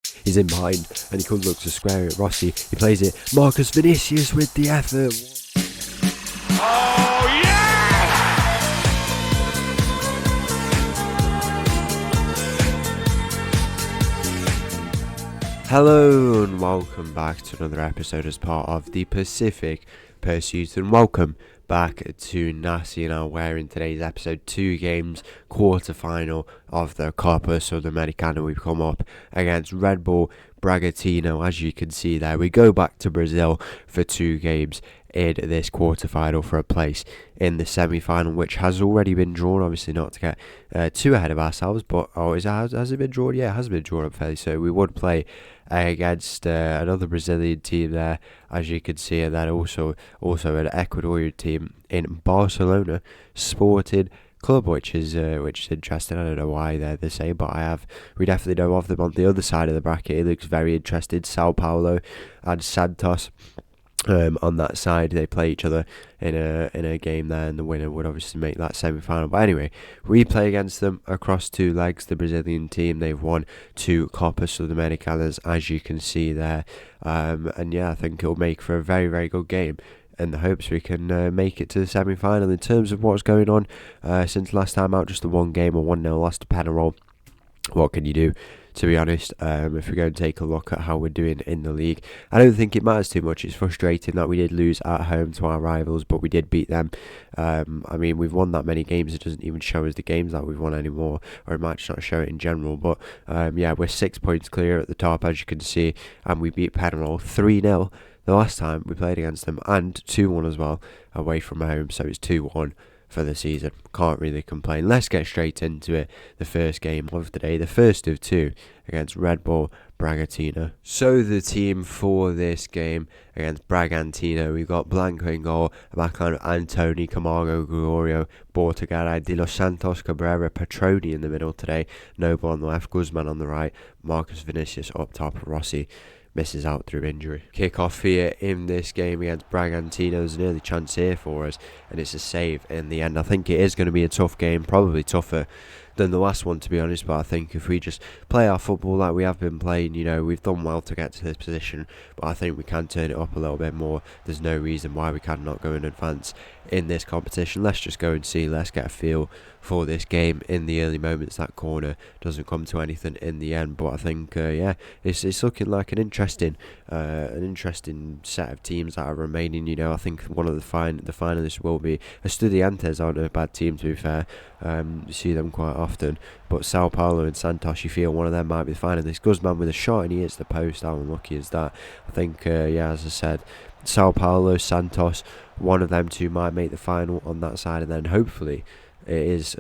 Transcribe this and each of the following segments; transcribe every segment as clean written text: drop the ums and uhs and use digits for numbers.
He's in behind and he comes up to square it. Rossi, he plays it. Marcus Vinicius with the effort. Oh, yeah! Hello and welcome back to another episode as part of the Pacific Pursuit, and welcome back to Nacional, where in today's episode, 2 games, quarter-final of the Copa Sudamericana. We've come up against Red Bull Bragantino. As you can see there, we go back to Brazil for 2 games in this quarter-final for a place in the semi-final, which has already been drawn. Obviously not to get too ahead of ourselves, but has it been drawn? Yeah, it has been drawn up fairly, so we would play against another Brazilian team there, as you can see, and then also an Ecuadorian team in Barcelona Sporting Club, which is interesting. I don't know why they're the same, but we definitely know of them. On the other side of the bracket, it looks very interesting. Sao Paulo and Santos. On that side, they play each other in a game there, and the winner would obviously make that semi-final. But anyway, we play against them across 2 legs. The Brazilian team, they've won 2 Copa Sudamericanas, as you can see there, and yeah, I think it'll make for a very, very good game, in the hopes we can make it to the semi-final. In terms of what's going on since last time out, just the 1 game, a 1-0 loss to Penarol. What can you do, to be honest? If we go and take a look at how we're doing in the league, I don't think it matters too much. It's frustrating that we did lose at home to our rivals, but we did beat them. I mean, we've won that many games, it doesn't even show us the games that we've won anymore, or it might just not show it in general. But yeah, we're 6 points clear at the top, as you can see, and we beat Penarol 3-0 the last time we played against them, and 2-1 as well away from home, so it's 2-1 for the season. Can't really complain. Let's get straight into it. The first game of the day, the first of 2 against Red Bull Bragantino. So the team for this game against Bragantino, we've got Blanco in goal, a backline of Antoni, Camargo, Gregorio, Bortagaray, De Los Santos, Cabrera, Petroni in the middle today, Noble on the left, Guzman on the right, Marcus Vinicius up top, Rossi misses out through injury. Kick-off here in this game against Bragantino. There's an early chance here for us, and it's a save in the end. I think it is going to be a tough game, probably tougher than the last one, to be honest, but I think if we just play our football like we have been playing, you know, we've done well to get to this position, but I think we can turn it up a little bit more. There's no reason why we cannot go and advance in this competition. Let's just go and see, let's get a feel for this game in the early moments. That corner doesn't come to anything in the end, but I think yeah, it's looking like an interesting set of teams that are remaining. You know, I think one of the finalists will be Estudiantes. Aren't a bad team, to be fair. You see them quite often, but Sao Paulo and Santos, you feel one of them might be the finalists. Guzman with a shot and he hits the post. How unlucky is that? I think yeah, as I said, Sao Paulo, Santos, one of them 2 might make the final on that side, and then hopefully it is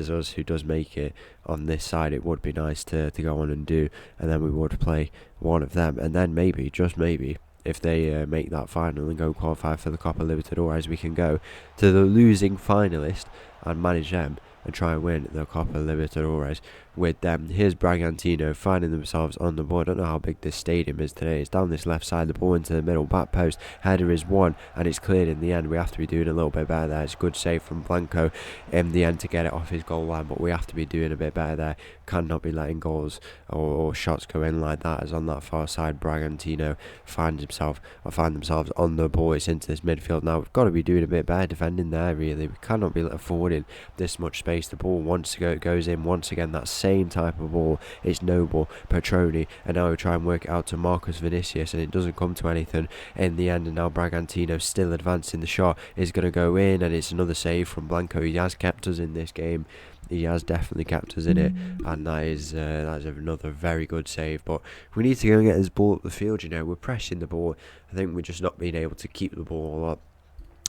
us who does make it on this side. It would be nice to go on and do, and then we would play one of them, and then maybe, just maybe, if they make that final and go qualify for the Copa Libertadores, we can go to the losing finalist and manage them and try and win the Copa Libertadores with them. Here's Bragantino finding themselves on the board. I don't know how big this stadium is today. It's down this left side, the ball into the middle, back post, header is 1, and it's cleared in the end. We have to be doing a little bit better there. It's a good save from Blanco in the end to get it off his goal line, but we have to be doing a bit better there. Cannot be letting goals or shots go in like that, as on that far side Bragantino find themselves on the ball. It's into this midfield now. We've got to be doing a bit better defending there, really. We cannot be affording this much space. The ball once ago it goes in once again, that same type of ball. It's Noble, Petroni, and now we try and work it out to Marcus Vinicius, and it doesn't come to anything in the end. And now Bragantino still advancing. The shot is going to go in, and it's another save from Blanco. He has kept us in this game. He has definitely kept us in it, and that is another very good save. But we need to go and get this ball up the field. You know, we're pressing the ball. I think we're just not being able to keep the ball up.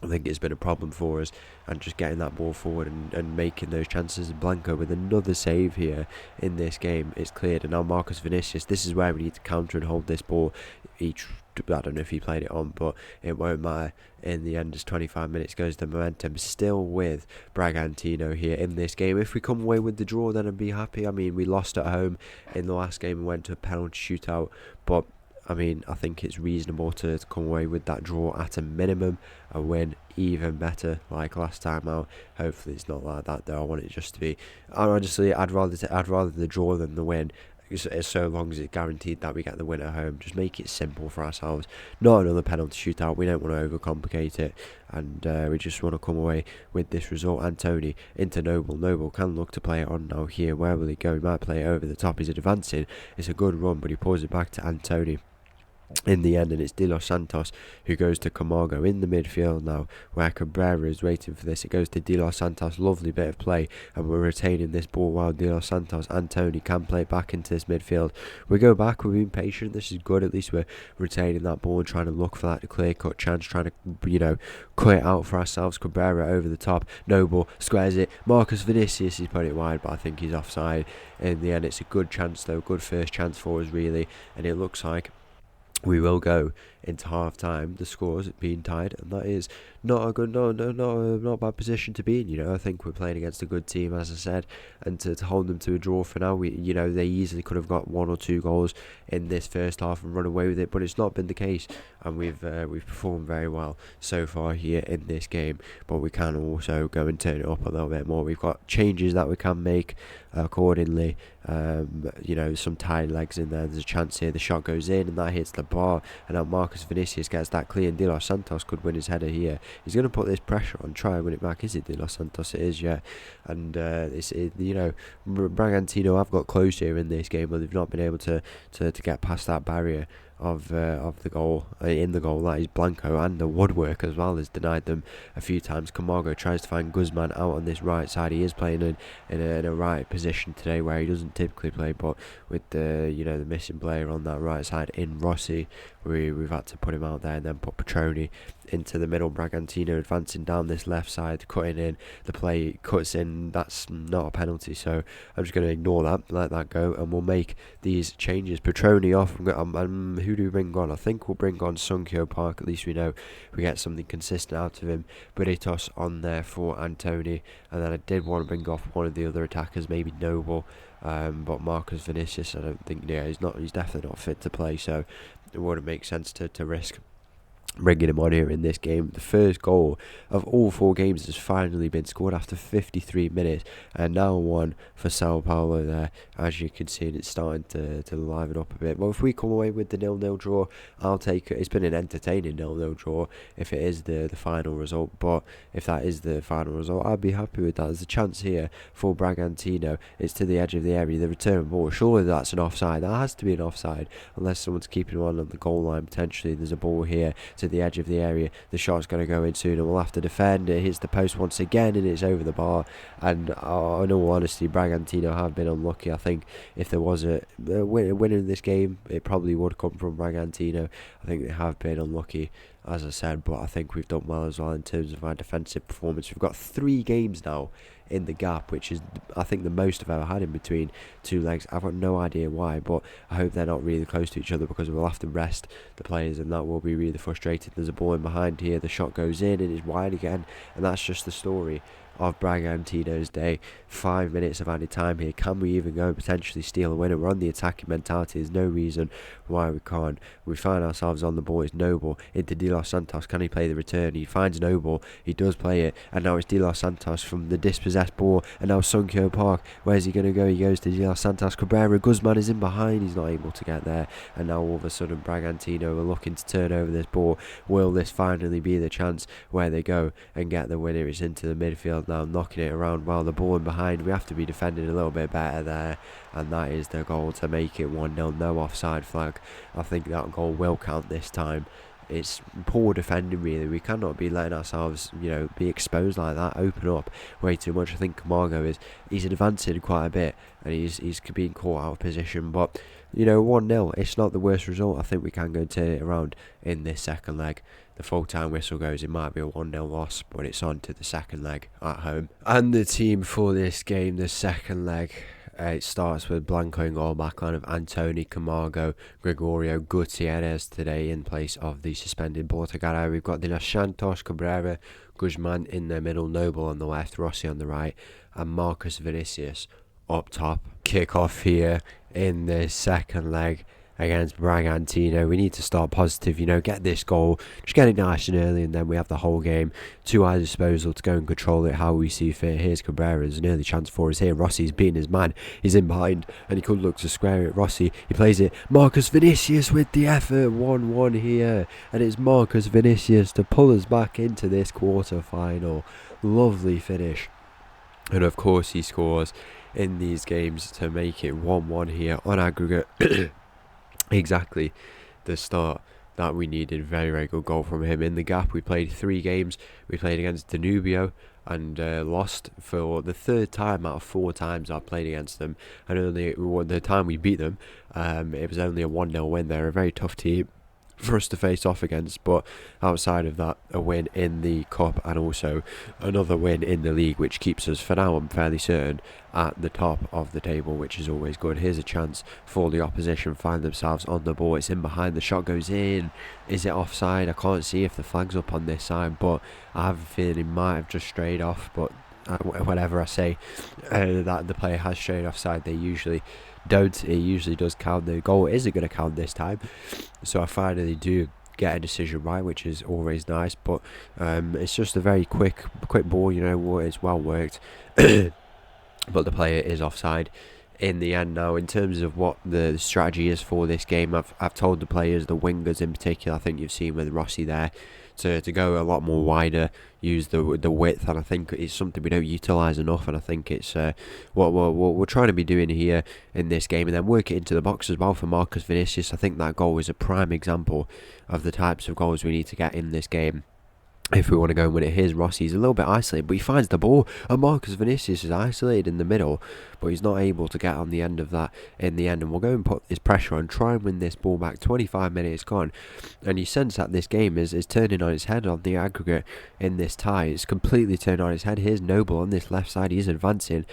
I think it's been a problem for us, and just getting that ball forward and making those chances. And Blanco with another save here in this game. It's cleared, and now Marcus Vinicius. This is where we need to counter and hold this ball. I don't know if he played it on, but it won't matter. In the end, as 25 minutes goes, the momentum still with Bragantino here in this game. If we come away with the draw, then I'd be happy. I mean, we lost at home in the last game and went to a penalty shootout, but I mean, I think it's reasonable to come away with that draw at a minimum. A win, even better, like last time out. Hopefully it's not like that though. I want it just to be, honestly, I'd rather the draw than the win. so long as it's guaranteed that we get the win at home. Just make it simple for ourselves. Not another penalty shootout. We don't want to overcomplicate it, and we just want to come away with this result. Antony into Noble. Noble can look to play it on now here. Where will he go? He might play it over the top. He's advancing. It's a good run, but he pulls it back to Antony in the end, and it's De Los Santos who goes to Camargo in the midfield now, where Cabrera is waiting for this. It goes to De Los Santos. Lovely bit of play, and we're retaining this ball while De Los Santos and Tony can play it back into this midfield. We go back, we're being patient. This is good. At least we're retaining that ball and trying to look for that clear cut chance, trying to cut it out for ourselves. Cabrera over the top. Noble squares it. Marcus Vinicius, he's put it wide, but I think he's offside. In the end, it's a good chance though, good first chance for us really, and it looks like we will go into half time, the scores being tied, and that is not a good, not a bad position to be in. I think we're playing against a good team, as I said, and to hold them to a draw for now, they easily could have got 1 or 2 goals in this first half and run away with it, but it's not been the case, and we've performed very well so far here in this game. But we can also go and turn it up a little bit more. We've got changes that we can make accordingly. Some tight legs in there. There's a chance here. The shot goes in and that hits the bar, and now Marcus Vinicius gets that clear, and De Los Santos could win his header here. He's going to put this pressure on, try and win it back. Is it De Los Santos? It is, yeah. And Bragantino have got close here in this game, but they've not been able to get past that barrier of the goal, in the goal. That is Blanco, and the woodwork as well has denied them a few times. Camargo tries to find Guzman out on this right side. He is playing in a right position today where he doesn't typically play, but with the missing player on that right side in Rossi, we've had to put him out there and then put Petroni into the middle. Bragantino advancing down this left side, cutting in. The play cuts in. That's not a penalty, so I'm just going to ignore that, let that go, and we'll make these changes. Petroni off. Who do we bring on? I think we'll bring on Sunkyo Park. At least we know we get something consistent out of him. Britos on there for Antony, and then I did want to bring off one of the other attackers, maybe Noble, but Marcus Vinicius, I don't think, he's definitely not fit to play, so it wouldn't make sense to risk bringing him on here in this game. The first goal of all 4 games has finally been scored after 53 minutes, and now one for Sao Paulo there. As you can see, it's starting to liven up a bit. Well, if we come away with the 0-0 draw, I'll take it. It's been an entertaining 0-0 draw if it is the final result, but if that is the final result, I'd be happy with that. There's a chance here for Bragantino. It's to the edge of the area, the return ball. Surely that's an offside. That has to be an offside, unless someone's keeping one on the goal line potentially. There's a ball here to the edge of the area. The shot's going to go in soon, and we'll have to defend. It hits the post once again, and it's over the bar. And in all honesty, Bragantino have been unlucky. I think if there was a winner in this game, it probably would come from Bragantino. I think they have been unlucky, as I said, but I think we've done well as well in terms of our defensive performance. We've got 3 games now in the gap, which is, I think, the most I've ever had in between 2 legs. I've got no idea why, but I hope they're not really close to each other, because we'll have to rest the players, and that will be really frustrating. There's a ball in behind here, the shot goes in and is wide again, and that's just the story of Bragantino's day. 5 minutes of added time here. Can we even go and potentially steal a winner? We're on the attacking mentality. There's no reason why we can't. We find ourselves on the ball. It's Noble into De Los Santos. Can he play the return? He finds Noble. He does play it, and now it's De Los Santos from the dispossessed ball, and now Sunkyo Park. Where's he going to go? He goes to De Los Santos. Cabrera, Guzman is in behind. He's not able to get there, and now all of a sudden Bragantino are looking to turn over this ball. Will this finally be the chance where they go and get the winner? It's into the midfield now, knocking it around while the ball in behind. We have to be defending a little bit better there, and that is the goal to make it 1-0. No offside flag. I think that goal will count this time. It's poor defending, really. We cannot be letting ourselves, be exposed like that, open up way too much. I think Camargo he's advancing quite a bit, and he's being caught out of position, but 1-0, it's not the worst result. I think we can go and turn it around in this second leg. The full-time whistle goes, it might be a 1-0 loss, but it's on to the second leg at home. And the team for this game, the second leg, it starts with Blanco in goal, backline of Antony, Camargo, Gregorio, Gutierrez today in place of the suspended Bortagara. We've got De Los Santos, Cabrera, Guzman in the middle, Noble on the left, Rossi on the right, and Marcus Vinicius up top. Kick off here in the second leg. against Bragantino. We need to start positive, get this goal, just get it nice and early, and then we have the whole game to our disposal to go and control it how we see fit. Here's Cabrera's an early chance for us here. Rossi's beating his man, he's in behind, and he could look to square it. Rossi, he plays it. Marcus Vinicius with the effort, 1-1 here, and it's Marcus Vinicius to pull us back into this quarter final. Lovely finish, and of course he scores in these games to make it 1-1 here on aggregate. Exactly the start that we needed. Very, very good goal from him. In the gap, we played 3 games. We played against Danubio and lost for the 3rd time out of 4 times I've played against them, and only the time we beat them, it was only a 1-0 win. They're a very tough team for us to face off against, but outside of that, a win in the Cup and also another win in the league, which keeps us, for now I'm fairly certain, at the top of the table, which is always good. Here's a chance for the opposition, find themselves on the ball. It's in behind, the shot goes in. Is it offside? I can't see if the flag's up on this side, but I have a feeling it might have just strayed off, but whenever I say that the player has strayed offside, they usually don't. It usually does count. The goal isn't going to count this time, so I finally do get a decision right, which is always nice. But it's just a very quick ball, it's well worked. But the player is offside in the end. Now, in terms of what the strategy is for this game, I've told the players, the wingers in particular, I think you've seen with Rossi there, to go a lot more wider, use the width, and I think it's something we don't utilise enough, and I think it's what we're trying to be doing here in this game, and then work it into the box as well for Marcus Vinicius. I think that goal is a prime example of the types of goals we need to get in this game if we want to go and win it. Here's Rossi, he's a little bit isolated, but he finds the ball, and Marcus Vinicius is isolated in the middle, but he's not able to get on the end of that in the end, and we'll go and put this pressure on, try and win this ball back. 25 minutes gone, and you sense that this game is turning on its head on the aggregate in this tie. It's completely turned on its head. Here's Noble on this left side, he's advancing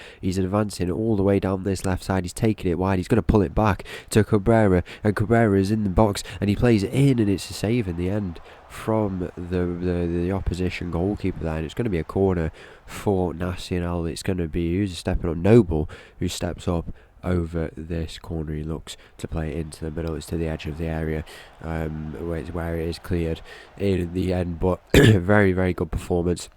all the way down this left side, he's taking it wide, he's going to pull it back to Cabrera, and Cabrera is in the box, and he plays it in, and it's a save in the end from the opposition goalkeeper there, and it's going to be a corner for Nacional. It's going to be, who's stepping up? Noble, who steps up over this corner. He looks to play it into the middle. It's to the edge of the area, where it is cleared in the end. But very, very good performance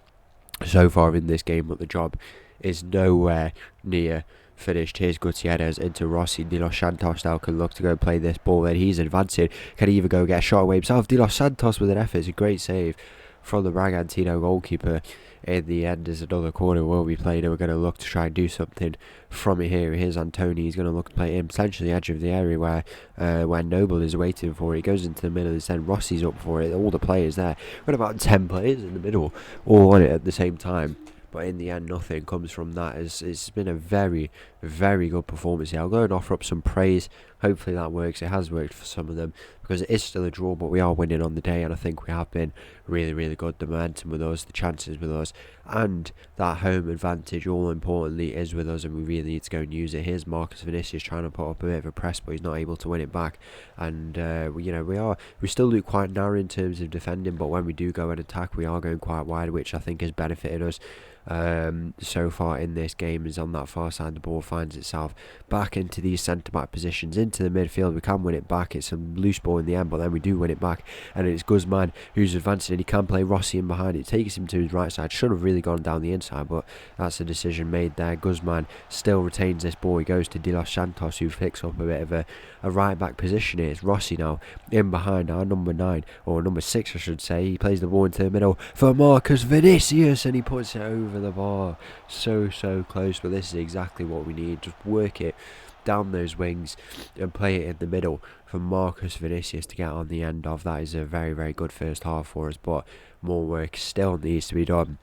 so far in this game, but the job is nowhere near finished. Here's Gutierrez into Rossi. De Los Santos now can look to go play this ball, and he's advancing. Can he even go get a shot away himself? De Los Santos with an effort. It's a great save from the Bragantino goalkeeper. In the end, there's another corner will be played, and we're going to look to try and do something from it here. Here's Antoni. He's going to look to play in potentially the edge of the area where Noble is waiting for it. He goes into the middle, and then Rossi's up for it. All the players there. We've got about 10 players in the middle, all on it at the same time. But in the end, nothing comes from that. It's been a very, very good performance here. I'll go and offer up some praise. Hopefully that works. It has worked for some of them, because it is still a draw, but we are winning on the day, and I think we have been really, really good. The momentum with us, the chances with us, and that home advantage, all importantly, is with us, and we really need to go and use it. Here's Marcus Vinicius trying to put up a bit of a press, but he's not able to win it back. And we still look quite narrow in terms of defending, but when we do go and attack, we are going quite wide, which I think has benefited us so far in this game. Is on that far side, the ball finds itself back into these centre back positions, into the midfield. We can win it back. It's a loose ball in the end, but then we do win it back, and it's Guzman who's advancing, and he can play Rossi in behind. It takes him to his right side. Should have really gone down the inside, but that's a decision made there. Guzman still retains this ball. He goes to De Los Santos, who picks up a bit of a right back position here. It's Rossi now in behind, our number 9, or number 6 I should say. He plays the ball into the middle for Marcus Vinicius, and he puts it over the bar. So close, but this is exactly what we need. Just work it down those wings and play it in the middle for Marcus Vinicius to get on the end of. That is a very, very good first half for us, but more work still needs to be done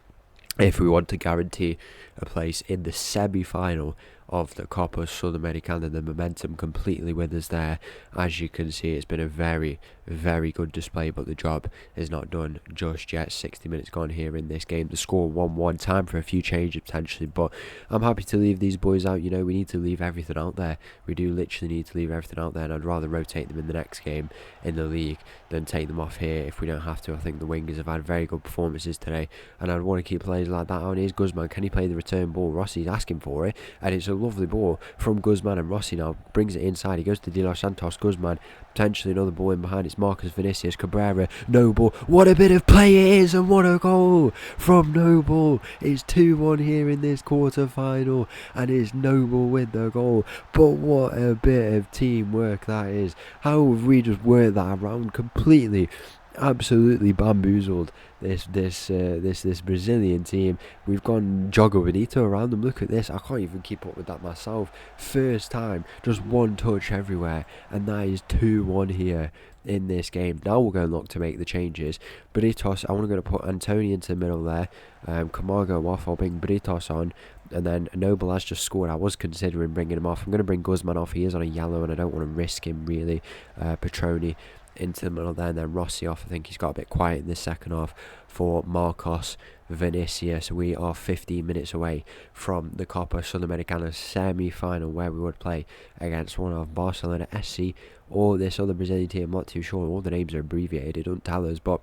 if we want to guarantee a place in the semi-final of the Copa Sudamericana. The momentum completely with us there. As you can see, it's been a very, very good display, but the job is not done just yet. 60 minutes gone here in this game. The score 1-1. Time for a few changes potentially, but I'm happy to leave these boys out. We need to leave everything out there. We do literally need to leave everything out there, and I'd rather rotate them in the next game in the league than take them off here if we don't have to. I think the wingers have had very good performances today, and I'd want to keep players like that on. Here's Guzman. Can he play the return ball? Rossi's asking for it, and it's a lovely ball from Guzman, and Rossi now brings it inside. He goes to De Los Santos. Guzman, potentially another ball in behind. It's Marcus Vinicius, Cabrera, Noble. What a bit of play it is, and what a goal from Noble. It's 2-1 here in this quarter-final, and it's Noble with the goal. But what a bit of teamwork that is. How have we just worked that around completely? Absolutely bamboozled this Brazilian team. We've gone Jogo Bonito around them. Look at this. I can't even keep up with that myself. First time, just one touch everywhere, and that is 2-1 here in this game. Now we're going to look to make the changes. Britos, I want to put Antony into the middle there. Camargo off. I'll bring Britos on. And then Noble has just scored. I was considering bringing him off. I'm going to bring Guzman off. He is on a yellow, and I don't want to risk him really. Petroni into the middle there, and then Rossi off. I think he's got a bit quiet in the second half for Marcos Vinicius. We are 15 minutes away from the Copa Sudamericana semi-final, where we would play against one of Barcelona SC or this other Brazilian team. I'm not too sure. All the names are abbreviated. It don't tell us, but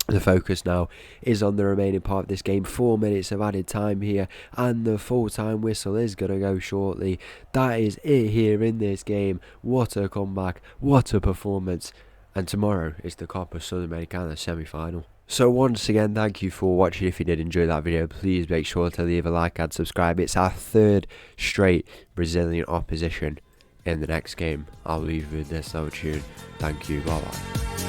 the focus now is on the remaining part of this game. 4 minutes of added time here, and the full-time whistle is going to go shortly. That is it here in this game. What a comeback. What a performance. And tomorrow is the Copa Sudamericana semi-final. So once again, thank you for watching. If you did enjoy that video, please make sure to leave a like and subscribe. It's our third straight Brazilian opposition in the next game. I'll leave you with this though tune. Thank you. Bye bye.